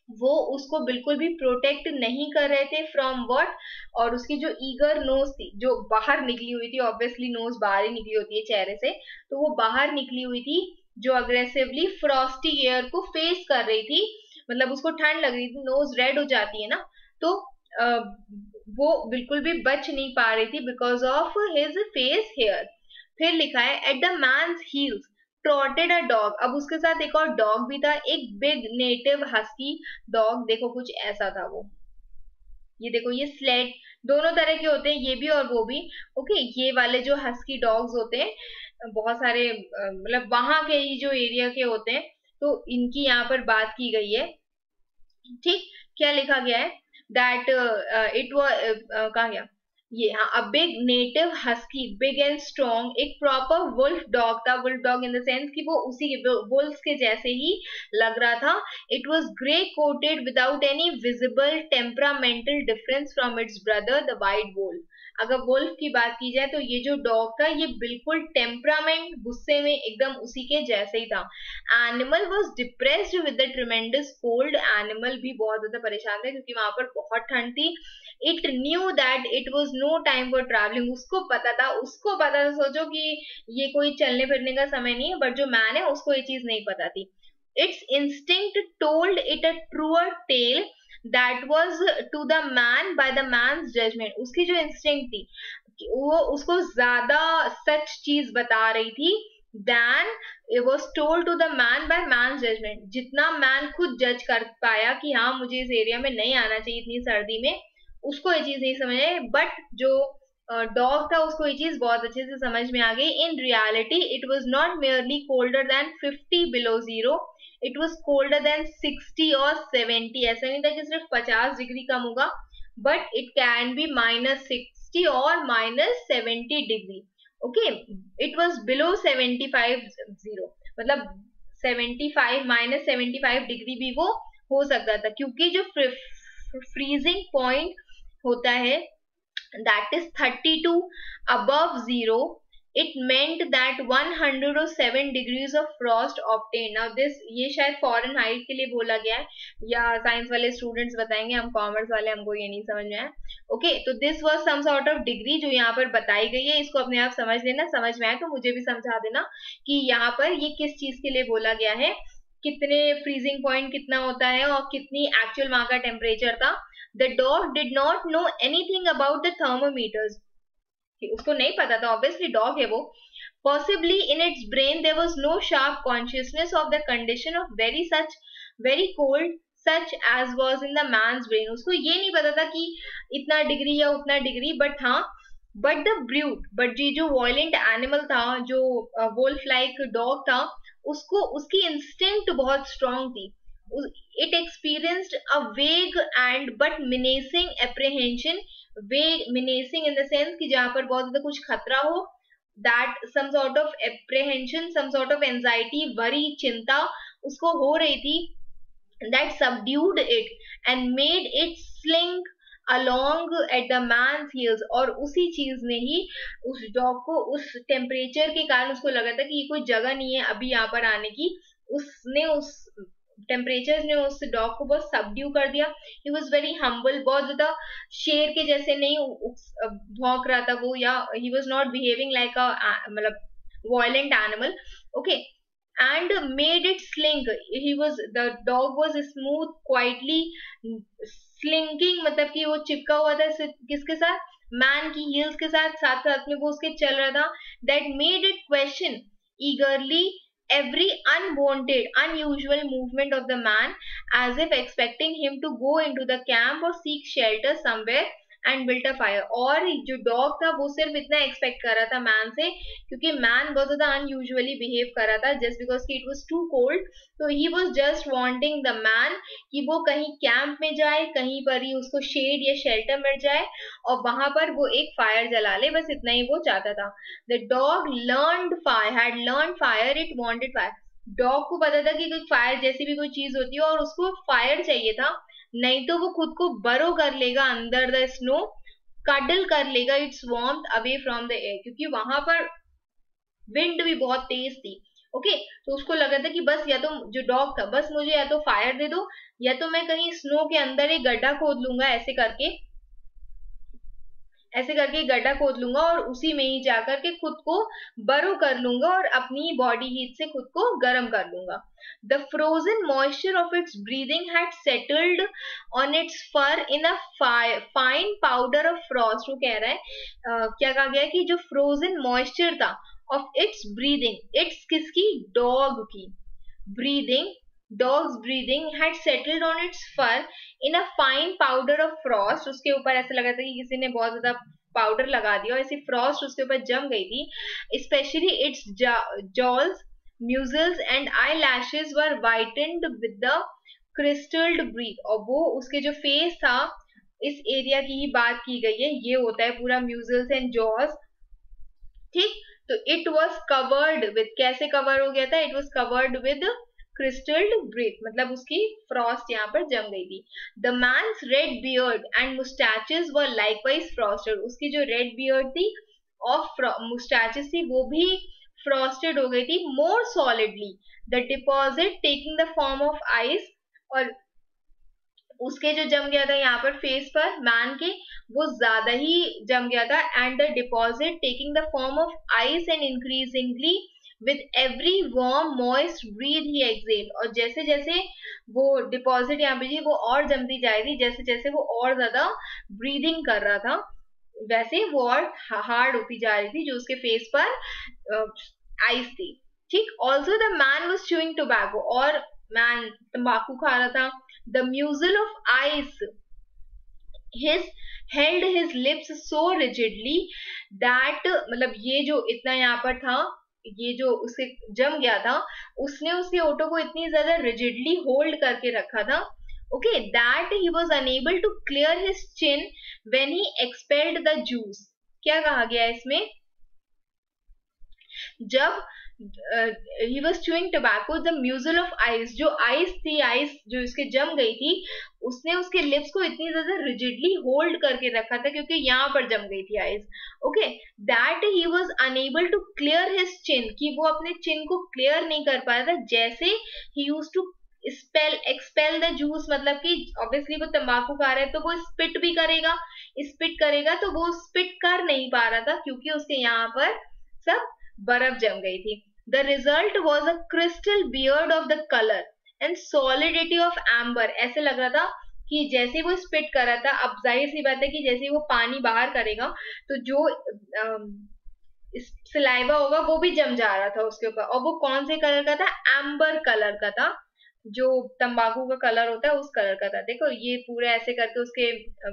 Speaker 1: वो उसको बिल्कुल भी प्रोटेक्ट नहीं कर रहे थे फ्रॉम व्हाट, और उसकी जो ईगर नोज थी जो बाहर निकली हुई थी, ऑब्वियसली नोज बाहर ही निकली होती है चेहरे से, तो वो बाहर निकली हुई थी जो अग्रेसिवली फ्रॉस्टी एयर को फेस कर रही थी, मतलब उसको ठंड लग रही थी, नोज रेड हो जाती है ना, तो वो बिल्कुल भी बच नहीं पा रही थी because of his face hair. फिर लिखा है at the man's heels trotted a dog, अब उसके साथ एक और डॉग भी था, एक बिग नेटिव हस्की डॉग, देखो कुछ ऐसा था वो, ये देखो ये स्लेड दोनों तरह के होते हैं, ये भी और वो भी. ओके, ये वाले जो हस्की डॉग्स होते हैं बहुत सारे मतलब वहां के ही जो एरिया के होते हैं, तो इनकी यहाँ पर बात की गई है. ठीक, क्या लिखा गया है दैट इट वाज, कहा गया ये, हाँ, a big native husky, big and strong, एक प्रॉपर वुल्फ डॉग था, wolf dog in the sense कि वो उसी वुल्फ के जैसे ही लग रहा था. It was grey coated without any visible temperamental difference from its brother the white wolf. अगर वुल्फ की बात की जाए तो ये जो डॉग था ये बिल्कुल टेम्परामेंट, गुस्से में एकदम उसी के जैसे ही था. Animal was depressed with the tremendous cold, animal भी बहुत ज्यादा परेशान था क्योंकि वहां पर बहुत ठंड थी. It knew that it was no time for travelling, उसको पता था, सोचो कि ये कोई चलने फिरने का समय नहीं है, बट जो मैन है उसको ये चीज नहीं पता थी. Its instinct told it a truer tale that was to the man by the man's judgement, उसकी जो इंस्टिंक्ट थी वो उसको ज्यादा सच चीज बता रही थी than it was told to the man by man's judgment, जितना मैन खुद जज कर पाया कि हाँ मुझे इस एरिया में नहीं आना चाहिए इतनी सर्दी में, उसको ये चीज नहीं समझ आई, बट जो डॉग था उसको ये चीज बहुत अच्छे से समझ में आ गई. In reality it was not merely colder than 50 below zero, it was colder than 60 और 70, ऐसा नहीं था कि सिर्फ 50 डिग्री कम होगा, बट इट कैन बी -60 और -70 degree. Okay, it was below 75 zero, मतलब 75 -75 डिग्री भी वो हो सकता था, क्योंकि जो फ्रीजिंग पॉइंट होता है that is 32 above zero, it meant that 107 degrees of frost obtained. Now this, ये शायद फॉरेन हाइट के लिए बोला गया है, या साइंस वाले स्टूडेंट्स बताएंगे, हम कॉमर्स वाले हमको ये नहीं समझ में आया. ओके, तो this was some sort of degree जो यहाँ पर बताई गई है, इसको अपने आप समझ लेना, समझ में आए तो मुझे भी समझा देना कि यहाँ पर ये किस चीज के लिए बोला गया है, कितने फ्रीजिंग पॉइंट कितना होता है और कितनी एक्चुअल वहां का टेम्परेचर था. The dog did not know anything about the thermometers. उसको नहीं पता था, obviously dog है वो. Possibly in its brain there was no sharp consciousness of the condition of very such very cold such as was in the man's brain. उसको ये नहीं पता था कि इतना डिग्री या उतना डिग्री, बट हाँ, बट द ब्रूट, बट ये जो वायलेंट एनिमल था, जो वोल्फ लाइक डॉग था, उसको उसकी इंस्टिंक्ट बहुत स्ट्रांग थी. It experienced a vague and but menacing apprehension. Vague, menacing in the sense कि जहाँ पर बहुत ज्यादा कुछ खतरा हो, that some sort of apprehension, some sort of anxiety, worry, चिंता उसको हो रही थी, that subdued it and made it slink along at the man's heels. और उसी चीज ने ही उस डॉग को, उस टेम्परेचर के कारण उसको लगा था कि ये कोई जगह नहीं है अभी यहाँ पर आने की. उसने उस टेम्परेचर ने उस डॉग को बहुत सबड्यू कर दिया. ही वॉज वेरी हम्बल, बहुत ज्यादा शेर के जैसे नहीं भौंक रहा था वो, या he was not behaving like a मतलब violent animal. Okay, and made it slink. The dog was smooth, quietly slinking, मतलब कि वो चिपका हुआ था किसके साथ, मैन की हील्स के साथ, साथ साथ में वो उसके चल रहा था. That made it question eagerly every unwanted, unusual movement of the man, as if expecting him to go into the camp or seek shelter somewhere and built a fire. और जो डॉग था वो सिर्फ इतना एक्सपेक्ट कर रहा था man से, क्योंकि मैन बहुत ज्यादा अनयूजुअली बिहेव कर रहा था, just because it was too cold. तो he was just wanting the man कि वो कहीं कैंप में जाए, कहीं पर ही उसको शेड या शेल्टर मिल जाए और वहां पर वो एक फायर जला ले, बस इतना ही वो चाहता था. The dog had learned fire, it wanted fire. Dog को पता था कि कोई फायर जैसी भी कोई चीज होती है और उसको फायर चाहिए था, नहीं तो वो खुद को बरो कर लेगा अंदर द स्नो, कडल कर लेगा it's warmth away from the air, क्योंकि वहां पर विंड भी बहुत तेज थी. ओके, तो उसको लगा था कि बस या तो जो डॉग था, बस मुझे या तो फायर दे दो या तो मैं कहीं स्नो के अंदर एक गड्ढा खोद लूंगा, ऐसे करके गड्ढा खोद लूंगा और उसी में ही जाकर के खुद को बरो कर लूंगा और अपनी बॉडी हीट से खुद को गर्म कर लूंगा. The frozen moisture of its breathing had settled on its fur in a fine powder of frost. वो कह रहा है क्या कहा गया कि जो frozen moisture था of its breathing, its किसकी, डॉग की breathing, dog's breathing had settled on its fur in a fine powder of frost. उसके ऊपर ऐसा लगा था कि किसी ने बहुत ज्यादा पाउडर लगा दिया और ऐसी फ्रॉस्ट उसके ऊपर जम गई थी. Especially its jaws, muzzles and eyelashes were whitened with the crystalled breath. और वो उसके जो फेस था, इस एरिया की ही बात की गई है, ये होता है पूरा म्यूजल्स एंड जॉज. ठीक, तो इट वॉज कवर्ड विद, कैसे कवर हो गया था, it was covered with crystalled breath, मतलब उसकी फ्रॉस्ट यहाँ पर जम गई थी. The man's red beard and mustaches were likewise frosted. उसकी जो रेड बियर्ड थी और मुस्टैचेस थी वो भी फ्रॉस्टेड हो गई थी. More solidly, the deposit taking the form of ice, और उसके जो जम गया था यहाँ पर फेस पर मैन के, वो ज्यादा ही जम गया था. And the deposit taking the form of ice and increasingly with every warm moist breath he exhaled. और जैसे जैसे वो डिपॉजिट यहाँ पे जी वो और जमती जा रही थी, जैसे जैसे वो और ज्यादा ब्रीदिंग कर रहा था, वैसे वो और हार्ड होती जा रही थी जो उसके फेस पर आइस थी. ठीक, also the man was chewing tobacco, और मैन तंबाकू खा रहा था. The muzzle of ice his held his lips so rigidly that, मतलब ये जो इतना यहाँ पर था, ये जो उसे जम गया था, उसने उसके ओठों को इतनी ज्यादा रिजिडली होल्ड करके रखा था. Okay, that he was unable to clear his chin when he expelled the juice. क्या कहा गया इसमें, जब he was chewing tobacco, the muzzle of ice, जो आइस थी, आइस जो इसके जम गई थी, उसने उसके लिप्स को इतनी ज्यादा रिजिडली होल्ड करके रखा था क्योंकि यहाँ पर जम गई थी ice. Okay, that he was unable to clear his chin, कि वो अपने चिन को क्लियर नहीं कर पा रहा था. जैसे he used to expel the juice, मतलब कि ऑब्वियसली वो तंबाकू खा रहा है तो वो स्पिट भी करेगा, तो वो स्पिट कर नहीं पा रहा था क्योंकि उसके यहाँ पर सब बर्फ जम गई थी. The result was a crystal beard of the colour and solidity of amber. ऐसे लग रहा था कि जैसे वो स्पिट कर रहा था, अब जाहिर सी बात है कि जैसे वो पानी बाहर करेगा तो जो सलाइवा होगा वो भी जम जा रहा था उसके ऊपर, और वो कौन से कलर का था, एम्बर कलर का था. जो तंबाकू का कलर होता है उस कलर का था। देखो ये पूरे ऐसे करके उसके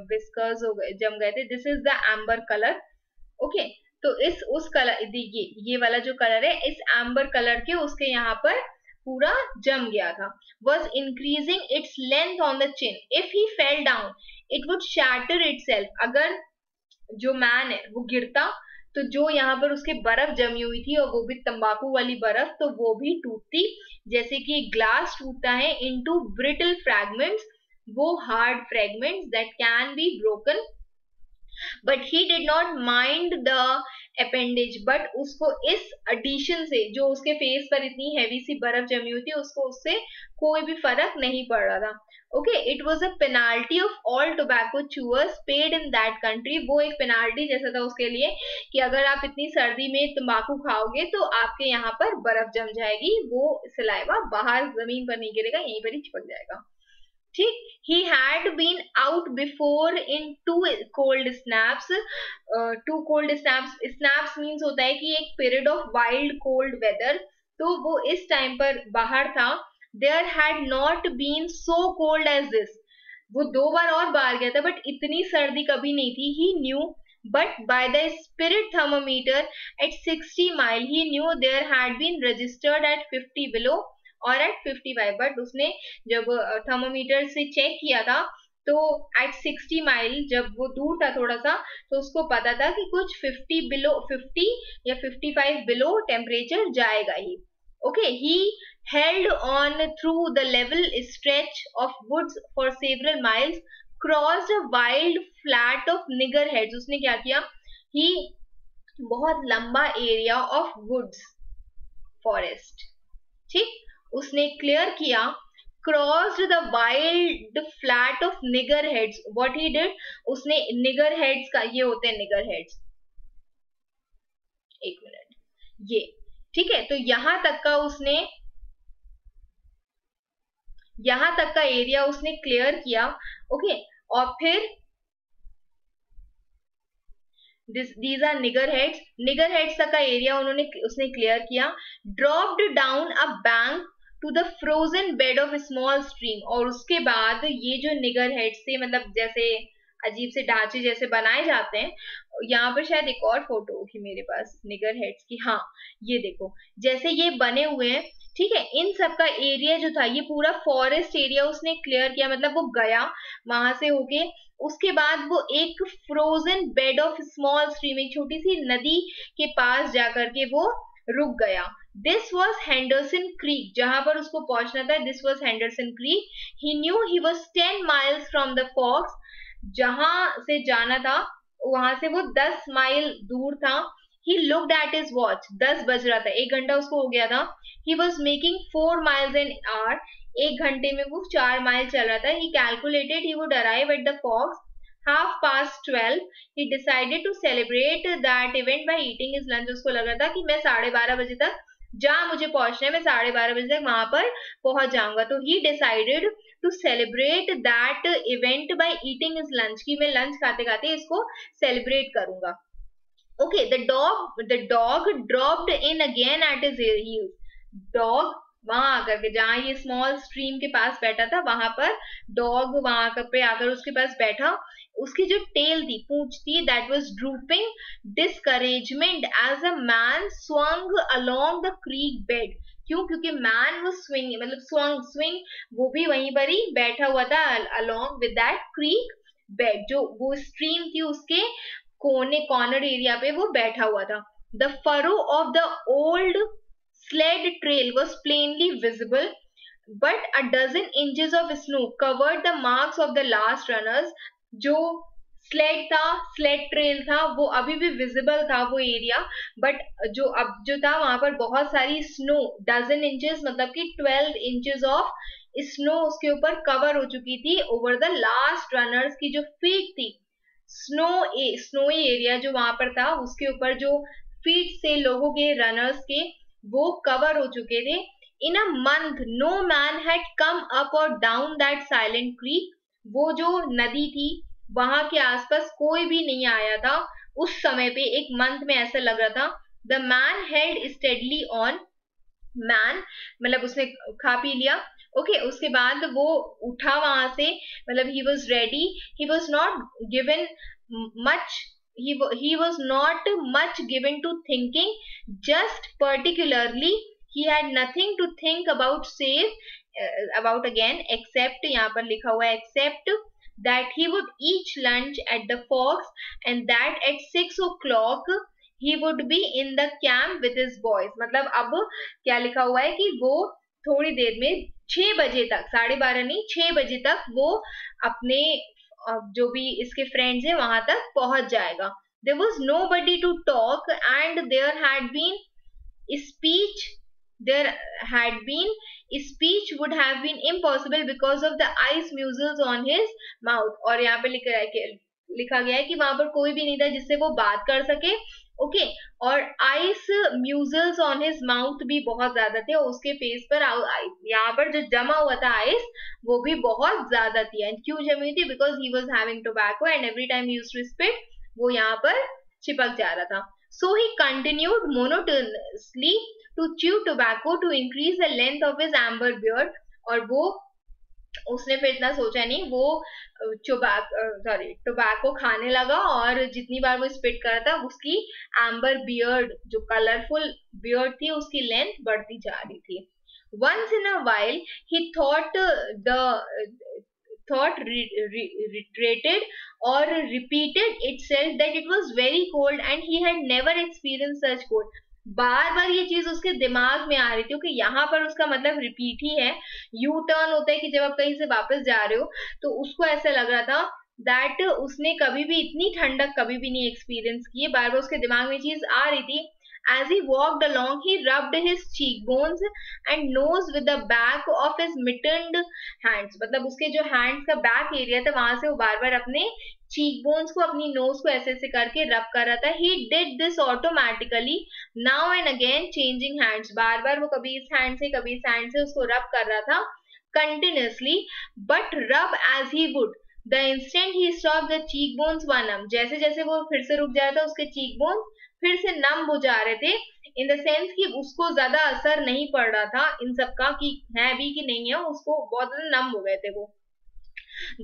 Speaker 1: विस्कर्स हो गए, जम गए थे। This is the amber colour. Okay, तो इस उस कलर, ये वाला जो कलर है, इस एम्बर कलर के उसके यहाँ पर पूरा जम गया था। was increasing its length on the chin. If he fell down, it would shatter itself. अगर जो मैन है वो गिरता तो जो यहाँ पर उसके बर्फ जमी हुई थी, और वो भी तंबाकू वाली बर्फ, तो वो भी टूटती, जैसे कि ग्लास टूटता है इनटू ब्रिटल फ्रैगमेंट्स, वो hard fragments that can be broken. But he did not mind the appendage, but उसको इस एडिशन से, जो उसके फेस पर इतनी हैवी सी बर्फ जमी हुई थी, उसको उससे कोई भी फर्क नहीं पड़ रहा था। Okay, it was a penalty of all tobacco chewers paid in that country. वो एक पेनाल्टी जैसा था उसके लिए कि अगर आप इतनी सर्दी में तंबाकू खाओगे तो आपके यहाँ पर बर्फ जम जाएगी, वो सलाइवा बाहर जमीन पर नहीं गिरेगा, यहीं पर ही चिपक जाएगा। ठीक, he had been out before in two cold snaps. Two cold snaps, snaps means होता है कि एक period of wild cold weather, तो वो इस टाइम पर बाहर था। There had not been so cold as this. वो 2 बार और बाहर गया था, बट इतनी सर्दी कभी नहीं थी। He knew, but by the spirit thermometer at 60 mile, he knew there had been registered at 50 below और एट 55, बट उसने जब थर्मोमीटर से चेक किया था तो एट 60 माइल, जब वो दूर था थोड़ा सा, तो उसको पता था कि कुछ 50 बिलो, 50 या 55 बिलो टेम्परेचर जाएगा ही। Okay, he held on through the level stretch of woods for several miles, crossed a wild flat of niggerheads. उसने क्या किया, he बहुत लंबा एरिया ऑफ वुड्स, फॉरेस्ट, ठीक, उसने क्लियर किया। Crossed the wild flat of nigger heads. What he did, उसने निगर heads का, ये होते हैं निगर हेड्स, एक मिनट, ये ठीक है, तो यहां तक का उसने, यहां तक का एरिया उसने क्लियर किया। ओके, और फिर these are niggerheads, niggerheads तक का एरिया उसने क्लियर किया। Dropped down a bank to the frozen bed of small stream, और उसके बाद ये जो निगर हेड्स थे, मतलब जैसे अजीब से ढांचे जैसे बनाए जाते हैं, यहाँ पर शायद एक और फोटो होगी मेरे पास निगर हेड्स की, हाँ ये देखो जैसे ये बने हुए हैं, ठीक है, इन सब का एरिया जो था, ये पूरा फॉरेस्ट एरिया उसने क्लियर किया, मतलब वो गया वहां से होके, उसके बाद वो एक frozen bed of small stream, एक छोटी सी नदी के पास जाकर के वो रुक गया। दिस वॉज हेंडरसन क्रीक, जहां पर उसको पहुंचना था, this was Henderson Creek. He knew he was 10 miles from the forks, जहां से जाना था वहां से वो 10 माइल दूर था। He looked at his watch, 10 बज रहा था, 1 घंटा उसको हो गया था। He was making 4 miles an hour, 1 घंटे में वो 4 माइल चल रहा था। He calculated he would arrive at the fox 12:30. He decided to celebrate that event by eating his lunch. उसको लग रहा था कि मैं 12:30 बजे तक, जहां मुझे पहुंचना है, मैं 12:30 बजे तक वहां पर पहुंच जाऊंगा। तो he decided to celebrate that event by eating his lunch, कि मैं लंच खाते खाते इसको सेलिब्रेट करूंगा। Okay, the dog dropped in again at his heels. Dog वहां आकर के, जहां ये स्मॉल स्ट्रीम के पास बैठा था, वहां पर डॉग वहां पे आकर उसके पास बैठा। उसकी जो टेल थी, पूंछ थी, that was drooping discouragement as a man swung along the creek bed. क्यों? क्योंकि मैन वो स्विंग, मतलब स्विंग वो भी वहीं पर ही बैठा हुआ था along with that creek bed, जो वो स्ट्रीम थी उसके कॉर्नर एरिया पे वो बैठा हुआ था। The furrow of the old sled trail was plainly visible, but a dozen inches of snow covered the marks of the last runners. जो स्लेड था, स्लेड ट्रेल था, वो अभी भी विजिबल था वो एरिया, बट जो था वहां पर बहुत सारी स्नो, डजन इंचेस मतलब कि 12 इंचेस ऑफ स्नो उसके ऊपर कवर हो चुकी थी ओवर द लास्ट रनर्स की जो फीट थी। स्नोई एरिया जो वहां पर था, उसके ऊपर जो फीट से लोगों के, रनर्स के, वो कवर हो चुके थे। In a month no man had come up और डाउन दैट साइलेंट क्रीक। वो जो नदी थी वहां के आसपास कोई भी नहीं आया था उस समय पे, एक मंथ में ऐसा लग रहा था। The man held steadily on, man, मतलब उसने खा पी लिया। ओके, उसके बाद वो उठा वहां से, मतलब he was ready, he was not given much, he was not much given to thinking, just particularly he had nothing to think about save about again, except, यहाँ पर लिखा हुआ है except that he would eat lunch at the Fox, and that at 6 o'clock he would be in the camp with his boys। मतलब अब क्या लिखा हुआ है कि वो थोड़ी देर में 6 बजे तक, 12:30 नहीं 6 बजे तक वो अपने जो भी इसके फ्रेंड्स हैं वहां तक पहुंच जाएगा। There was nobody to talk and there had been speech, there had been speech would have been impossible because of the ice muscles on his mouth। और यहाँ पे लिखा गया है कि वहां पर कोई भी नहीं था जिससे वो बात कर सके। ओके, और आइस म्यूजल्स ऑन हिज माउथ भी बहुत ज्यादा थे, उसके फेस पर यहाँ पर जो जमा हुआ था आइस वो भी बहुत ज्यादा थी। एंड क्यों जमी थी? Because he was having tobacco and every time used to spit, वो यहाँ पर चिपक जा रहा था। So he continued monotonously to chew tobacco to increase the length of his amber beard। और वो उसने फिर इतना सोचा नहीं, वो टोबैको खाने लगा और जितनी बार वो स्पिट कर रहा था उसकी एम्बर बियर्ड, जो कलरफुल बियर्ड थी, उसकी लेंथ बढ़ती जा रही थी। Once in a while he thought reiterated or repeated itself that it was very cold and he had never experienced such cold। बार बार ये चीज उसके दिमाग में आ रही थी, क्योंकि यहाँ पर उसका मतलब रिपीट ही है। यू टर्न होता है कि जब आप कहीं से वापस जा रहे हो, तो उसको ऐसा लग रहा था दैट उसने कभी भी इतनी ठंडक कभी भी नहीं एक्सपीरियंस की है। बार बार उसके दिमाग में चीज आ रही थी। As he walked along, he rubbed his cheekbones and nose with the back of his mittened hands। मतलब उसके जो हैंड्स का बैक एरिया था वहां से वो बार बार अपने चीक बोन्स को, अपनी नोज को ऐसे ऐसे करके रब कर रहा था। He did this automatically now and again changing hands। बार बार वो कभी इस हैंड से कभी इस हैंड से उसको रब कर रहा था continuously, but rub as he would, the instant he stopped the cheekbones were numb। जैसे जैसे वो फिर से रुक जा रहा था उसके चीक बोन्स फिर से नम हो जा रहे थे, इन द सेंस कि उसको ज्यादा असर नहीं पड़ रहा था इन सब का कि है भी कि नहीं है, उसको बहुत ज्यादा नम हो गए थे वो।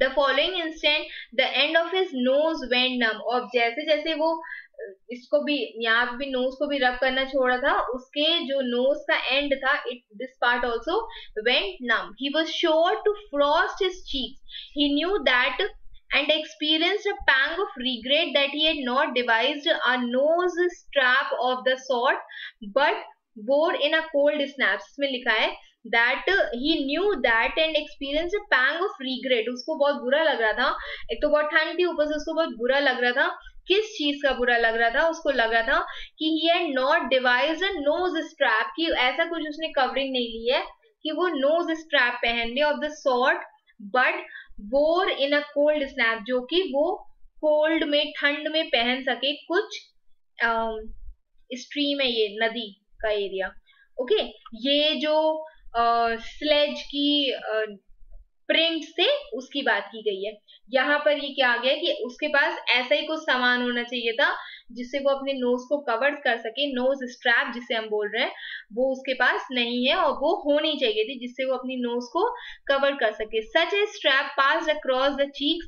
Speaker 1: The following instant the end of his nose went numb। और जैसे जैसे वो इसको भी यहाँ भी नोज को भी रब करना छोड़ा था, उसके जो नोज का एंड था, this part also went numb। He was sure to frost his cheeks। He knew that and experienced a pang of regret that he had not devised a nose strap of the sort but wore in a cold snap। इसमें लिखा है that he knew that and experienced a pang of regret। उसको बहुत बुरा लग रहा था, एक तो बहुत ठंड थी, ऊपर से उसको बहुत बुरा लग रहा था। किस चीज का बुरा लग रहा था? उसको लग रहा था कि he had not devised a nose strap, कि ऐसा कुछ उसने कवरिंग नहीं ली है कि वो नोज स्ट्रैप पहन lay off the sort but वोर इन अ कोल्ड स्नैप, जो कि वो कोल्ड में, ठंड में पहन सके। कुछ स्ट्रीम है ये, नदी का एरिया। ओके, ये जो स्लेज की प्रिंट्स थे उसकी बात की गई है। यहाँ पर ये क्या आ गया कि उसके पास ऐसा ही कुछ सामान होना चाहिए था जिससे वो अपने नोज को कवर कर सके। नोज स्ट्रैप जिसे हम बोल रहे हैं वो उसके पास नहीं है, और वो होनी चाहिए थी जिससे वो अपनी नोज को कवर कर सके। Such a strap passed across the cheeks.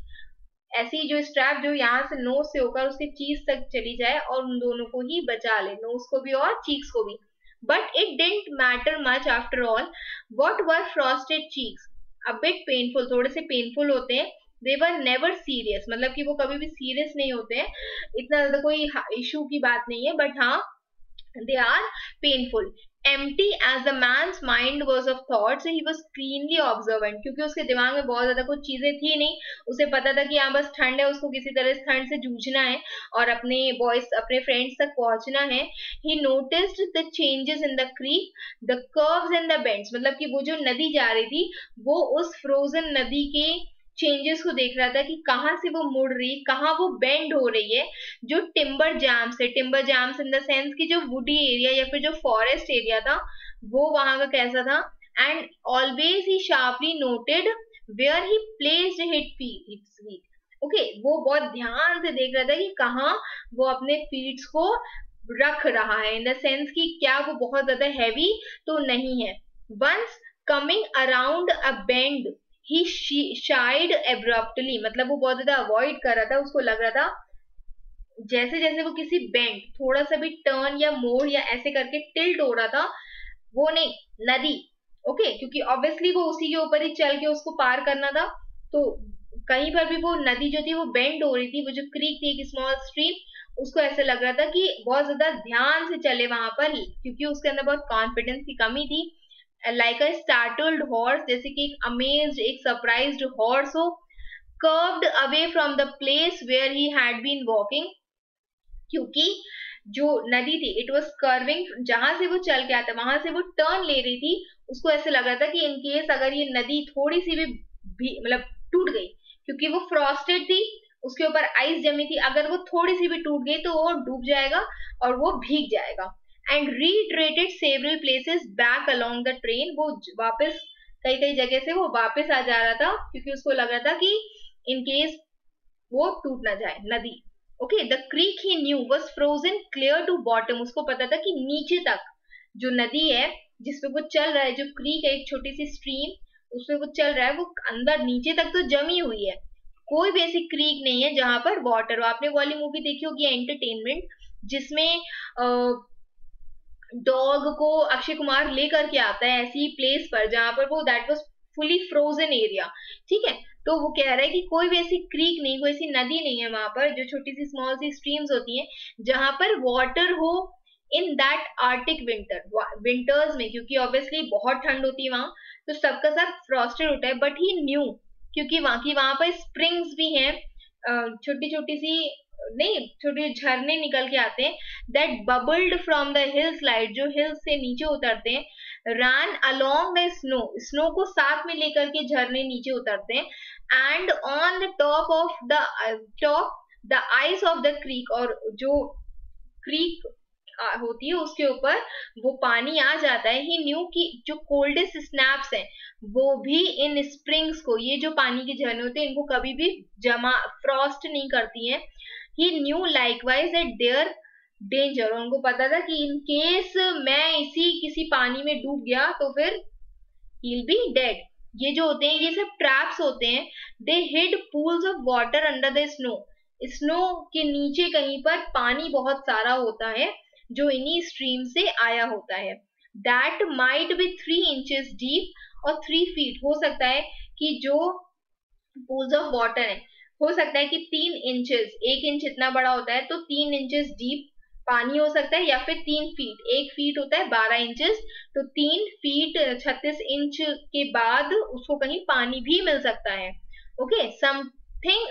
Speaker 1: ऐसी जो स्ट्रैप जो यहाँ से नोज से होकर उसके चीज तक चली जाए और उन दोनों को ही बचा ले, नोज को भी और चीक्स को भी। But it didn't matter much after all. What were frosted cheeks? A bit painful, थोड़े से पेनफुल होते हैं। दे वर नेवर सीरियस, मतलब कि वो कभी भी सीरियस नहीं होते हैं, इतना ज्यादा कोई इशू की बात नहीं है, बट हाँ they are painful। empty as the man's mind was of thoughts, he was keenly observant। क्योंकि उसके दिमाग में बहुत ज्यादा कुछ चीजें थी नहीं, उसे पता था कि यहाँ बस ठंड है, उसको किसी तरह इस ठंड से जूझना है और अपने बॉयज, अपने फ्रेंड्स तक पहुंचना है। he noticed the changes in the creek, the curves and the bends। मतलब कि वो जो नदी जा रही थी वो उस फ्रोजन नदी के चेंजेस को देख रहा था कि कहाँ से वो मुड़ रही, कहाँ वो बेंड हो रही है। जो टिम्बर जैम्स है, timber jams in the sense कि जो वुडी एरिया या फिर जो फॉरेस्ट एरिया था वो वहां का कैसा था। And always he sharply noted where he placed his feet. Okay, वो बहुत ध्यान से देख रहा था कि कहाँ वो अपने फीट्स को रख रहा है, इन द सेंस कि क्या वो बहुत ज्यादा हैवी तो नहीं है. वंस कमिंग अराउंड अ बेंड ही शाइड एब्रप्टली, मतलब वो बहुत ज्यादा अवॉइड कर रहा था, उसको लग रहा था जैसे जैसे वो किसी बेंड, थोड़ा सा भी टर्न या मोड़ या ऐसे करके टिल्ट हो रहा था, वो नहीं, नदी. ओके, क्योंकि ऑब्वियसली वो उसी के ऊपर ही चल के उसको पार करना था, तो कहीं पर भी वो नदी जो थी वो बेंड हो रही थी, वो जो क्रीक थी, एक स्मॉल स्ट्रीम, उसको ऐसे लग रहा था कि बहुत ज्यादा ध्यान से चले वहां पर, क्योंकि उसके अंदर बहुत कॉन्फिडेंस की कमी थी. लाइक अ स्टार्टल्ड हॉर्स, जैसे कि एक अमेज्ड, एक सरप्राइज्ड हॉर्स हो, curved away from the place where he had been walking, क्योंकि जो नदी थी इट वॉज कर्विंग, जहां से वो चल के आता वहां से वो टर्न ले रही थी. उसको ऐसे लग रहा था कि इनकेस अगर ये नदी थोड़ी सी भी मतलब टूट गई, क्योंकि वो फ्रॉस्टेड थी, उसके ऊपर आइस जमी थी, अगर वो थोड़ी सी भी टूट गई तो वो डूब जाएगा और वो भीग जाएगा. And retreated several places back along the train, वो वापस कई कई जगह से वो वापस आ जा रहा था, क्योंकि उसको लग रहा था कि इनकेस वो टूट ना जाए नदी. Okay, the creek he knew was frozen clear to bottom, उसको पता था कि नीचे तक जो नदी है जिसपे वो चल रहा है, जो क्रीक है एक छोटी सी स्ट्रीम, उसमें वो चल रहा है, वो अंदर नीचे तक तो जमी हुई है. कोई भी ऐसी क्रीक नहीं है जहां पर वाटर हो. आपने वाली मूवी देखी होगी एंटरटेनमेंट, जिसमें डॉग को अक्षय कुमार लेकर के आता है ऐसी प्लेस पर जहां पर वो that was fully frozen area. ठीक है, तो वो कह रहा है कि कोई भी ऐसी क्रीक नहीं, कोई ऐसी नदी नहीं है वहां पर, जो छोटी सी स्मॉल सी स्ट्रीम्स होती हैं जहां पर वाटर हो इन दैट आर्टिक विंटर्स में, क्योंकि ऑब्वियसली बहुत ठंड होती है वहां, तो सबका सब फ्रॉस्टेड होता है. बट ही न्यू, क्योंकि वहां पर स्प्रिंग्स भी हैं, छोटी छोटी सी, नहीं, छोटे झरने निकल के आते हैं, that bubbled from the hill slide, जो हिल्स से नीचे उतरते हैं, run along the snow, snow को साथ में लेकर के झरने नीचे उतरते हैं, and on the top the ice of the creek, और जो क्रीक होती है उसके ऊपर वो पानी आ जाता है. ही न्यू कि जो कोल्डेस्ट स्नैप्स हैं वो भी इन स्प्रिंग्स को, ये जो पानी के झरने होते हैं, इनको कभी भी जमा फ्रॉस्ट नहीं करती हैं. He knew likewise that there danger, उनको पता था कि इन केस मैं इसी किसी पानी में डूब गया तो फिर he'll be dead. ये जो होते हैं ये सब ट्रैप्स होते हैं. They hid pools of water under the snow, snow के नीचे कहीं पर पानी बहुत सारा होता है जो इन्हीं स्ट्रीम से आया होता है. That might be 3 inches deep और 3 फीट, हो सकता है कि जो पूल्स ऑफ वाटर है, हो सकता है कि 3 इंचेस, 1 इंच इतना बड़ा होता है तो 3 इंचेस डीप पानी हो सकता है, या फिर 3 फीट, 1 फीट होता है 12 इंचेस, तो 3 फीट 36 इंच के बाद उसको कहीं पानी भी मिल सकता है. Okay,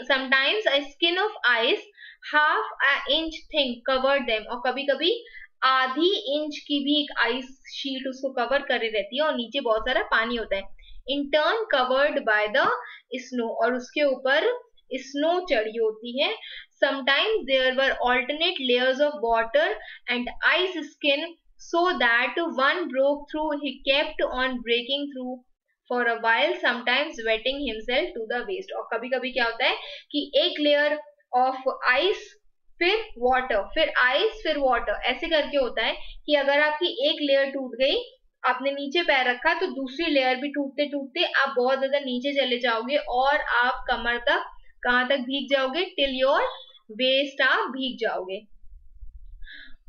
Speaker 1: sometimes a skin of ice half a inch think covered them, और कभी कभी आधी इंच की भी एक आइस शीट उसको कवर करे रहती है और नीचे बहुत सारा पानी होता है. In turn covered by the snow, और उसके ऊपर स्नो चढ़ी होती है. Sometimes there were alternate layers of water and ice skin, so that one broke through. He kept on breaking through for a while, sometimes wetting himself to the waist. और कभी कभी क्या होता है कि एक लेयर ऑफ आइस, फिर water, फिर आइस, फिर वाटर, ऐसे करके होता है कि अगर आपकी एक लेयर टूट गई, आपने नीचे पैर रखा, तो दूसरी लेयर भी टूटते टूटते आप बहुत ज्यादा नीचे चले जाओगे और आप कमर तक, कहां तक भीग जाओगे, टिल योर वेस्ट आप भीग जाओगे.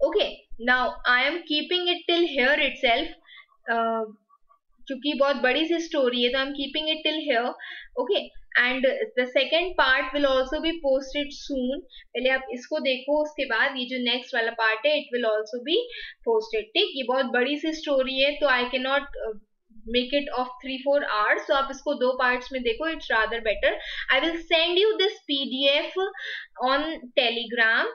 Speaker 1: Okay, now I am keeping it till here itself, क्योंकि बहुत बड़ी सी स्टोरी है तो I am keeping it till here. Okay, and the second part will also be posted soon. पहले आप इसको देखो, उसके बाद ये जो नेक्स्ट वाला पार्ट है it will also be posted. ठीक, ये बहुत बड़ी सी स्टोरी है तो I can not make it of 3-4 hours, so आप इसको 2 parts में देखो, it's rather better. I will send you this PDF on Telegram.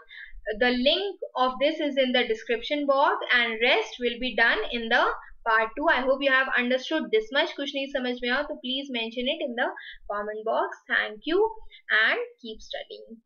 Speaker 1: The link of this is in the description box and rest will be done in the part 2. I hope you have understood this much. कुछ नहीं समझ में आया तो please mention it in the comment box. Thank you and keep studying.